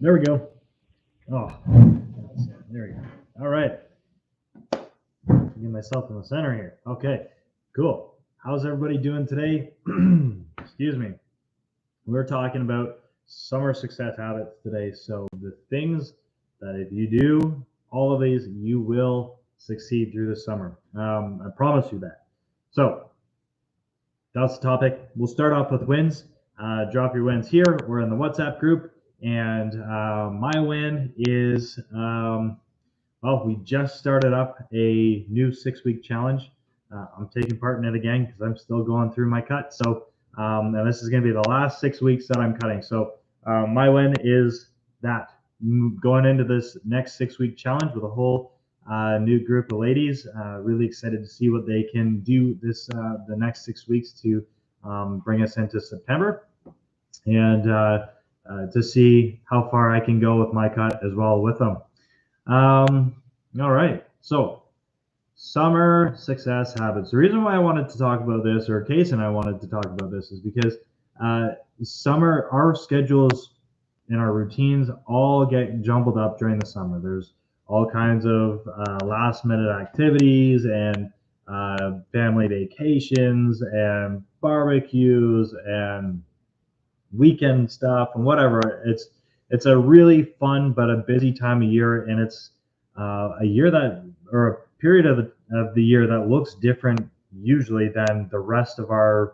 There we go. Oh, there we go. All right. Get myself in the center here. Okay, cool. How's everybody doing today? Excuse me. We're talking about summer success habits today. So the things that if you do all of these, you will succeed through the summer. I promise you that. So that's the topic. We'll start off with wins. Drop your wins here. We're in the WhatsApp group, and my win is well, we just started up a new 6-week challenge. I'm taking part in it again because I'm still going through my cut. So, and this is going to be the last 6 weeks that I'm cutting. So, my win is that going into this next 6-week challenge with a whole new group of ladies. Really excited to see what they can do the next 6 weeks to bring us into September, and to see how far I can go with my cut as well with them. All right. So, summer success habits. The reason why I wanted to talk about this, or Case and I wanted to talk about this, is because summer, our schedules and our routines all get jumbled up during the summer. There's all kinds of last minute activities and family vacations and barbecues and weekend stuff and whatever. It's a really fun but a busy time of year, and it's a year that, or a period of the year that looks different usually than the rest of our,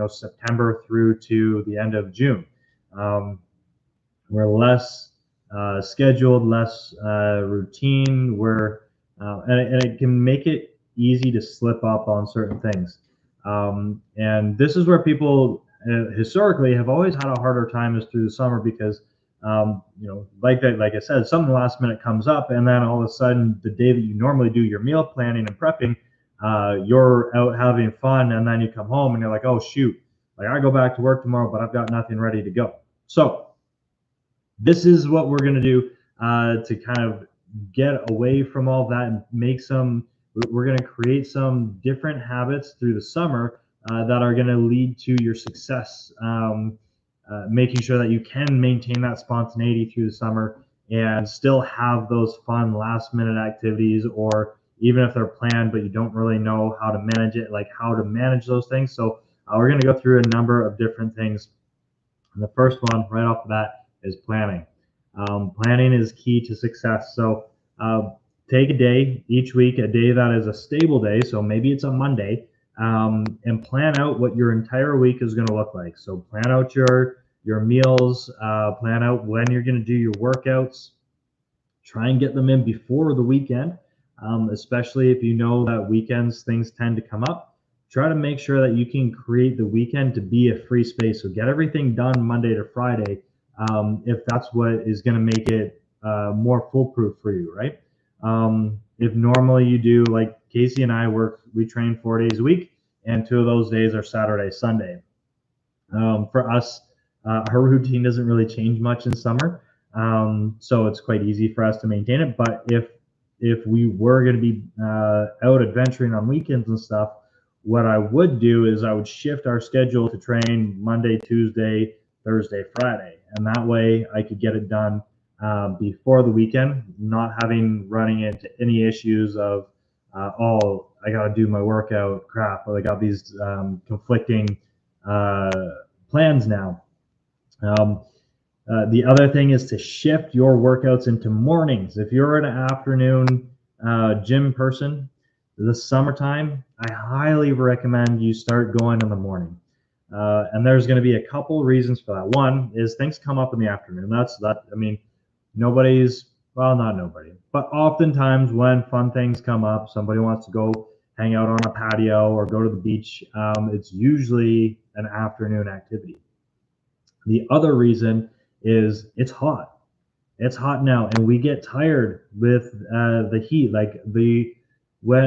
September through to the end of June. Um, we're less scheduled, less routine. And it can make it easy to slip up on certain things. And this is where people historically have always had a harder time is through the summer because, like that, like I said, something last minute comes up, and then all of a sudden, the day that you normally do your meal planning and prepping, you're out having fun, and then you come home and you're like, oh shoot, like I go back to work tomorrow, but I've got nothing ready to go. So this is what we're going to do to kind of get away from all that and make some. We're going to create some different habits through the summer that are going to lead to your success. Making sure that you can maintain that spontaneity through the summer and still have those fun last minute activities, or even if they're planned but you don't really know how to manage it, like how to manage those things. So we're going to go through a number of different things. And the first one right off the bat is planning. Planning is key to success. So take a day each week, a day that is a stable day. So maybe it's a Monday, and plan out what your entire week is going to look like. So plan out your meals, plan out when you're going to do your workouts. Try and get them in before the weekend, especially if you know that weekends things tend to come up. Try to make sure that you can create the weekend to be a free space. So get everything done Monday to Friday, if that's what is going to make it more foolproof for you, right? If normally you do, like Casey and I we train 4 days a week, and 2 of those days are Saturday, Sunday. For us, our routine doesn't really change much in summer, so it's quite easy for us to maintain it. But if we were going to be out adventuring on weekends and stuff, what I would do is I would shift our schedule to train Monday, Tuesday, Thursday, Friday, and that way I could get it done before the weekend, not running into any issues of oh, I got to do my workout, crap, or I got these conflicting uh, plans now. Um, the other thing is to shift your workouts into mornings. If you're an afternoon gym person, this summertime, I highly recommend you start going in the morning. And there's going to be a couple reasons for that. One is things come up in the afternoon. I mean, well, not nobody, but oftentimes when fun things come up, somebody wants to go hang out on a patio or go to the beach. It's usually an afternoon activity. The other reason is it's hot. It's hot now, and we get tired with the heat.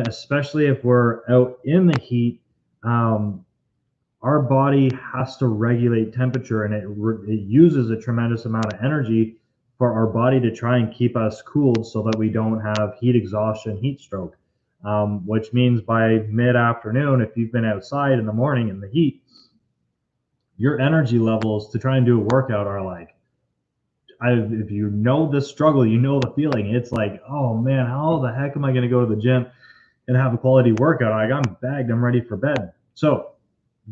Especially if we're out in the heat, our body has to regulate temperature, and it uses a tremendous amount of energy for our body to try and keep us cooled so that we don't have heat exhaustion, heat stroke. Which means by mid-afternoon, if you've been outside in the morning in the heat, your energy levels to try and do a workout are like if you know the struggle, you know the feeling. It's like, oh man, how the heck am I going to go to the gym and have a quality workout? Like, I'm bagged, I'm ready for bed. So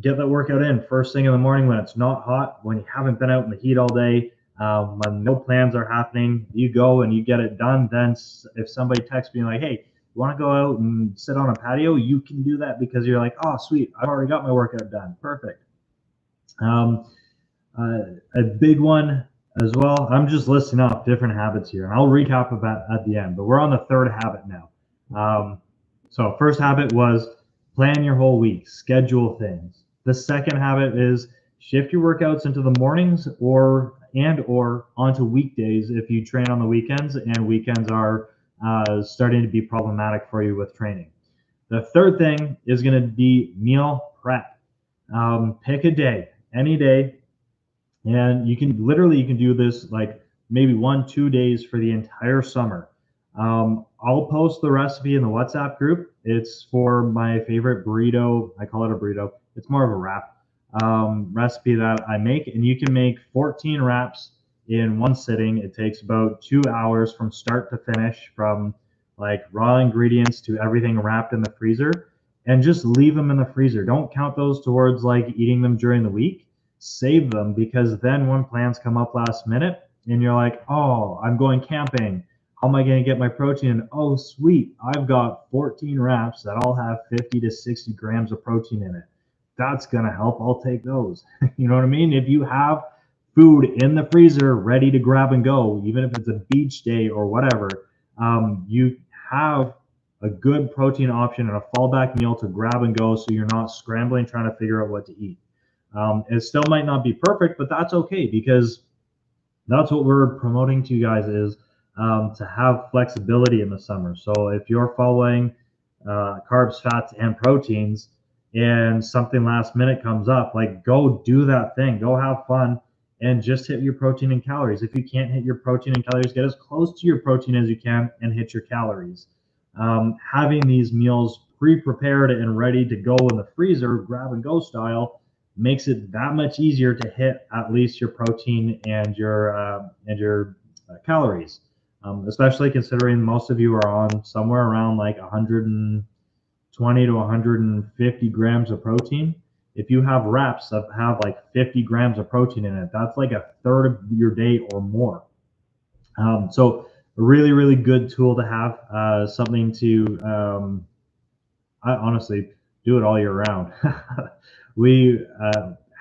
get that workout in first thing in the morning when it's not hot, when you haven't been out in the heat all day, when no plans are happening. You go and you get it done. Then if somebody texts me like, hey, you want to go out and sit on a patio, you can do that because you're like, oh sweet, I've already got my workout done. Perfect. A big one as well, I'm just listing off different habits here, and I'll recap about at the end, but we're on the third habit now. So first habit was plan your whole week, schedule things. The second habit is shift your workouts into the mornings or onto weekdays if you train on the weekends, and weekends are starting to be problematic for you with training. The third thing is going to be meal prep. Pick a day, any day, and you can do this like maybe 1-2 days for the entire summer. I'll post the recipe in the WhatsApp group. It's for my favorite burrito. I call it a burrito. It's more of a wrap recipe that I make, and you can make 14 wraps in one sitting. It takes about 2 hours from start to finish, from like raw ingredients to everything wrapped in the freezer, and just leave them in the freezer. Don't count those towards like eating them during the week. Save them, because then when plans come up last minute and you're like, oh, I'm going camping, how am I going to get my protein? Oh, sweet, I've got 14 wraps that all have 50 to 60 grams of protein in it. That's going to help. I'll take those. You know what I mean? If you have food in the freezer ready to grab and go, even if it's a beach day or whatever, you have a good protein option and a fallback meal to grab and go, so you're not scrambling trying to figure out what to eat. It still might not be perfect, but that's okay, because that's what we're promoting to you guys, is to have flexibility in the summer. So if you're following carbs, fats, and proteins, and something last minute comes up, like, go do that thing, go have fun, and just hit your protein and calories. If you can't hit your protein and calories, get as close to your protein as you can and hit your calories. Having these meals pre-prepared and ready to go in the freezer, grab and go style, makes it that much easier to hit at least your protein and your calories, especially considering most of you are on somewhere around like 120 to 150 grams of protein. If you have wraps that have like 50 grams of protein in it, that's like a third of your day or more. So a really, really good tool to have, something to, I honestly do it all year round. We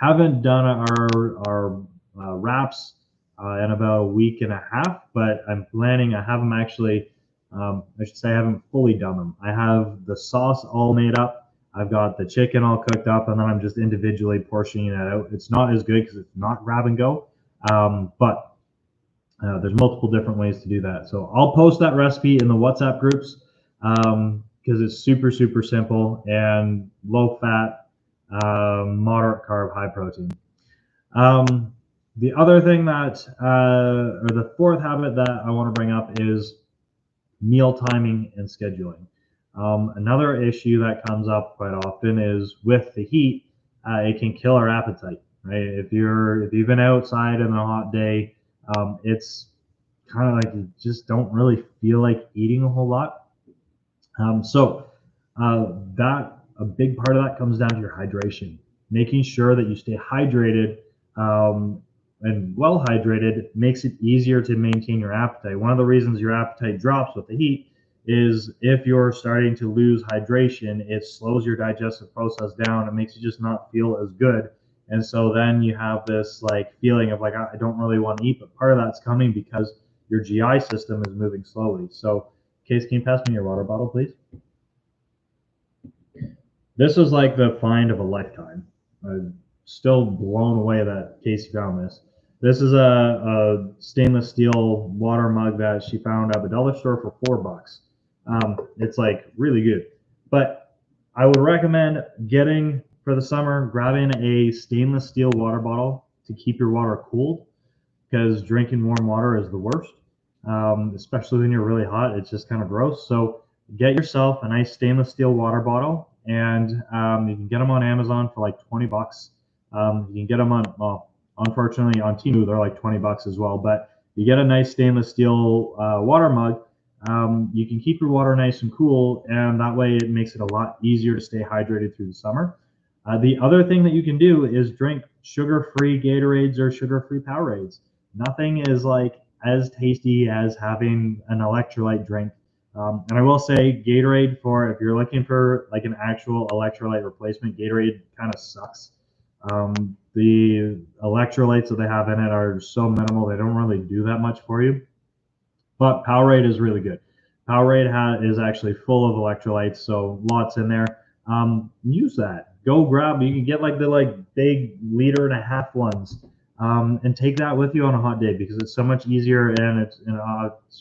haven't done our wraps in about a week and a half, but I'm planning. I have them actually. I should say I haven't fully done them. I have the sauce all made up. I've got the chicken all cooked up, and then I'm just individually portioning it out. It's not as good because it's not grab and go, but there's multiple different ways to do that. So I'll post that recipe in the WhatsApp groups, because it's super, super simple and low fat, moderate carb, high protein. The other thing that, or the fourth habit that I want to bring up, is meal timing and scheduling. Another issue that comes up quite often is with the heat, it can kill our appetite, right? If you've been outside in a hot day, it's kind of like you just don't really feel like eating a whole lot. So that a big part of that comes down to your hydration, making sure that you stay hydrated, and well hydrated makes it easier to maintain your appetite. One of the reasons your appetite drops with the heat is if you're starting to lose hydration, it slows your digestive process down. It makes you just not feel as good. And so then you have this like feeling of like, I don't really want to eat, but part of that's coming because your GI system is moving slowly. So Case, can you pass me your water bottle, please? This was like the find of a lifetime. I'm still blown away that Casey found this. This is a stainless steel water mug that she found at the dollar store for $4. It's like really good. But I would recommend getting, for the summer, grabbing a stainless steel water bottle to keep your water cooled, because drinking warm water is the worst, especially when you're really hot. It's just kind of gross. So get yourself a nice stainless steel water bottle, and you can get them on Amazon for like $20. You can get them on, well, unfortunately on Temu they're like $20 as well, but you get a nice stainless steel water mug. You can keep your water nice and cool, and that way it makes it a lot easier to stay hydrated through the summer. The other thing that you can do is drink sugar-free Gatorades or sugar-free Powerades. Nothing is like as tasty as having an electrolyte drink. And I will say Gatorade, for if you're looking for like an actual electrolyte replacement, Gatorade kind of sucks. The electrolytes that they have in it are so minimal, they don't really do that much for you. But Powerade is really good. Powerade is actually full of electrolytes, so lots in there. Use that. Go grab. You can get like the big 1.5 liter ones, and take that with you on a hot day because it's so much easier, and it's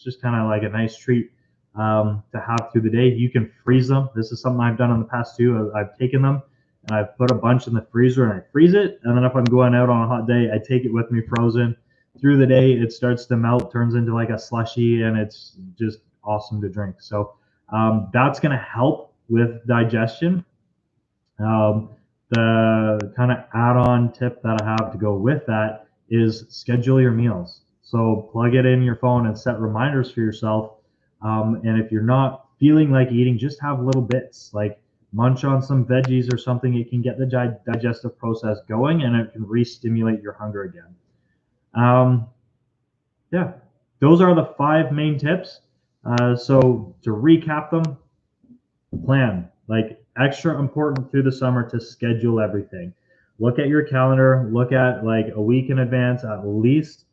just kind of like a nice treat to have through the day. You can freeze them. This is something I've done in the past too. I've taken them and I've put a bunch in the freezer and I freeze it, and then if I'm going out on a hot day, I take it with me frozen. Through the day, it starts to melt, turns into like a slushy, and it's just awesome to drink. So that's going to help with digestion. The kind of add-on tip that I have to go with that is schedule your meals. So plug it in your phone and set reminders for yourself. And if you're not feeling like eating, just have little bits, like munch on some veggies or something. It can get the digestive process going, and it can re-stimulate your hunger again. Yeah, those are the 5 main tips. So to recap them, plan. Like, extra important through the summer to schedule everything. Look at your calendar, look at like a week in advance, at least,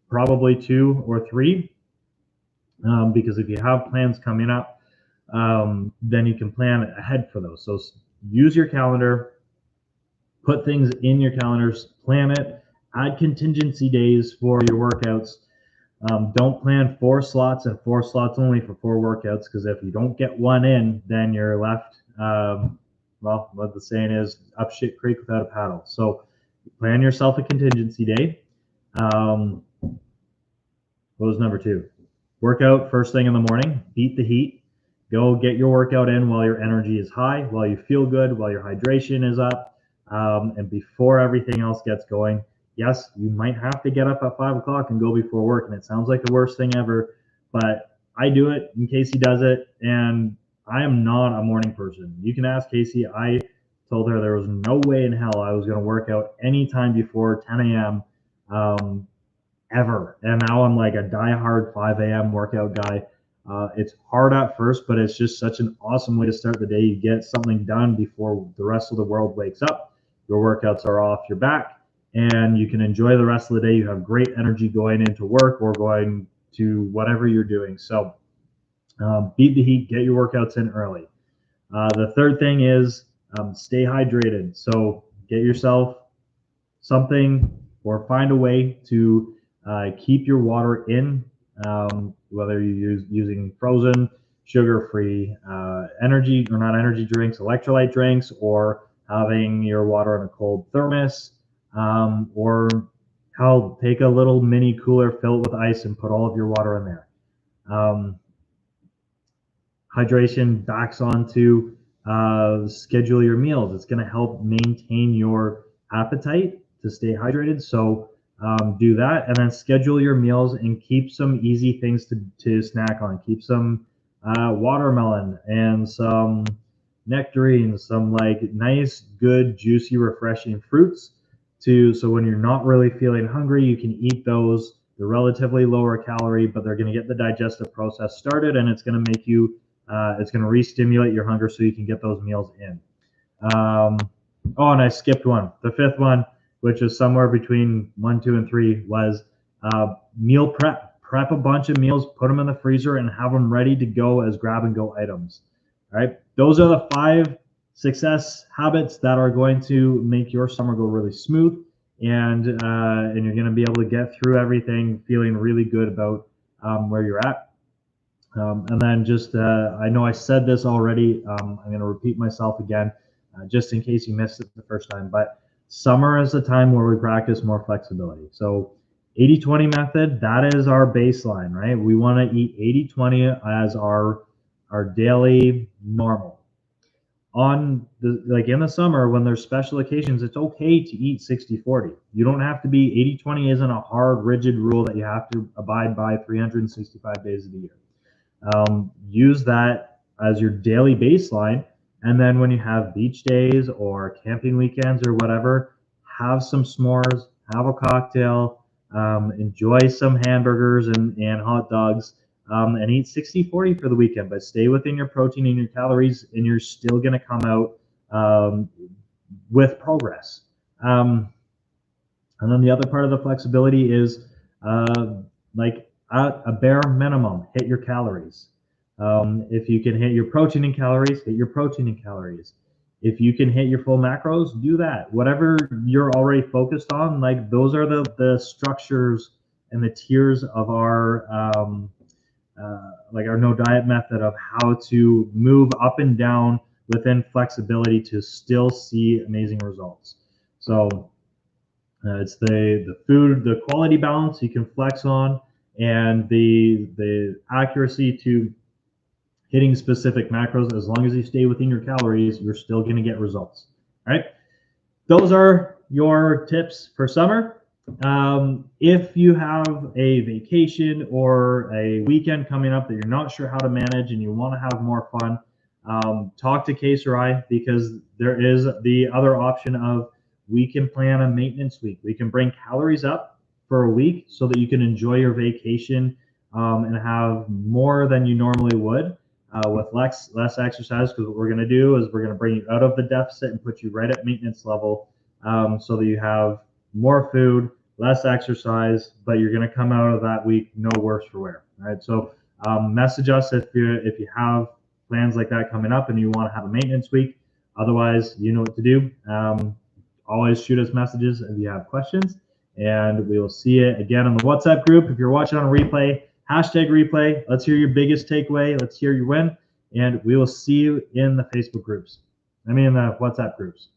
probably 2 or 3. Because if you have plans coming up, then you can plan ahead for those. So use your calendar, put things in your calendars, plan it, add contingency days for your workouts. Don't plan 4 slots and 4 slots only for 4 workouts, because if you don't get one in, then you're left, well, what the saying is, up shit creek without a paddle. So plan yourself a contingency day. What was number 2? Workout first thing in the morning, beat the heat. Go get your workout in while your energy is high, while you feel good, while your hydration is up, and before everything else gets going. Yes, you might have to get up at 5 o'clock and go before work, and it sounds like the worst thing ever, but I do it, and Casey does it, and I am not a morning person. You can ask Casey. I told her there was no way in hell I was going to work out anytime before 10 a.m. Ever. And now I'm like a diehard 5 a.m. workout guy. It's hard at first, but it's just such an awesome way to start the day. You get something done before the rest of the world wakes up. Your workouts are off your back, and you can enjoy the rest of the day. You have great energy going into work or going to whatever you're doing. So beat the heat, get your workouts in early. The third thing is stay hydrated. So get yourself something or find a way to keep your water in, whether you're using frozen, sugar-free energy, or not energy drinks, electrolyte drinks, or having your water in a cold thermos, or take a little mini cooler, fill it with ice, and put all of your water in there. Hydration backs onto schedule your meals. It's going to help maintain your appetite to stay hydrated. So do that, and then schedule your meals and keep some easy things to snack on. Keep some watermelon and some nectarines, some like nice, good, juicy, refreshing fruits so when you're not really feeling hungry, you can eat those. They're relatively lower calorie, but they're going to get the digestive process started, and it's going to make you it's going to re-stimulate your hunger so you can get those meals in. Oh, and I skipped one. The 5th one, which is somewhere between 1, 2, and 3, was meal prep. Prep a bunch of meals, put them in the freezer, and have them ready to go as grab-and-go items. All right, those are the 5 success habits that are going to make your summer go really smooth, and you're going to be able to get through everything feeling really good about where you're at. And then just, I know I said this already. I'm going to repeat myself again, just in case you missed it the first time. But summer is the time where we practice more flexibility. So 80-20 method, that is our baseline, right? We want to eat 80-20 as our daily normal. on the, like in the summer when there's special occasions, it's okay to eat 60-40. You don't have to be 80-20 isn't a hard, rigid rule that you have to abide by 365 days of the year. Use that as your daily baseline. And then when you have beach days or camping weekends or whatever, have some s'mores, have a cocktail, enjoy some hamburgers and hot dogs, and eat 60-40 for the weekend, but stay within your protein and your calories, and you're still going to come out with progress. And then the other part of the flexibility is like at a bare minimum, hit your calories. If you can hit your protein and calories, hit your protein and calories. If you can hit your full macros, do that. Whatever you're already focused on, like those are the structures and the tiers of our like our no diet method of how to move up and down within flexibility to still see amazing results. So it's the food, the quality balance you can flex on, and the accuracy to hitting specific macros. As long as you stay within your calories, you're still going to get results. All right. Those are your tips for summer. If you have a vacation or a weekend coming up that you're not sure how to manage and you want to have more fun, talk to Case or I, because there is the other option of we can plan a maintenance week. We can bring calories up for a week so that you can enjoy your vacation and have more than you normally would with less exercise. Because what we're going to do is we're going to bring you out of the deficit and put you right at maintenance level so that you have more food, less exercise, but you're going to come out of that week no worse for wear. All right. So message us if you have plans like that coming up and you want to have a maintenance week. Otherwise, you know what to do. Always shoot us messages if you have questions, and we will see you again on the WhatsApp group. If you're watching on a replay, hashtag replay. Let's hear your biggest takeaway. Let's hear your win, and we will see you in the Facebook groups. In the WhatsApp groups.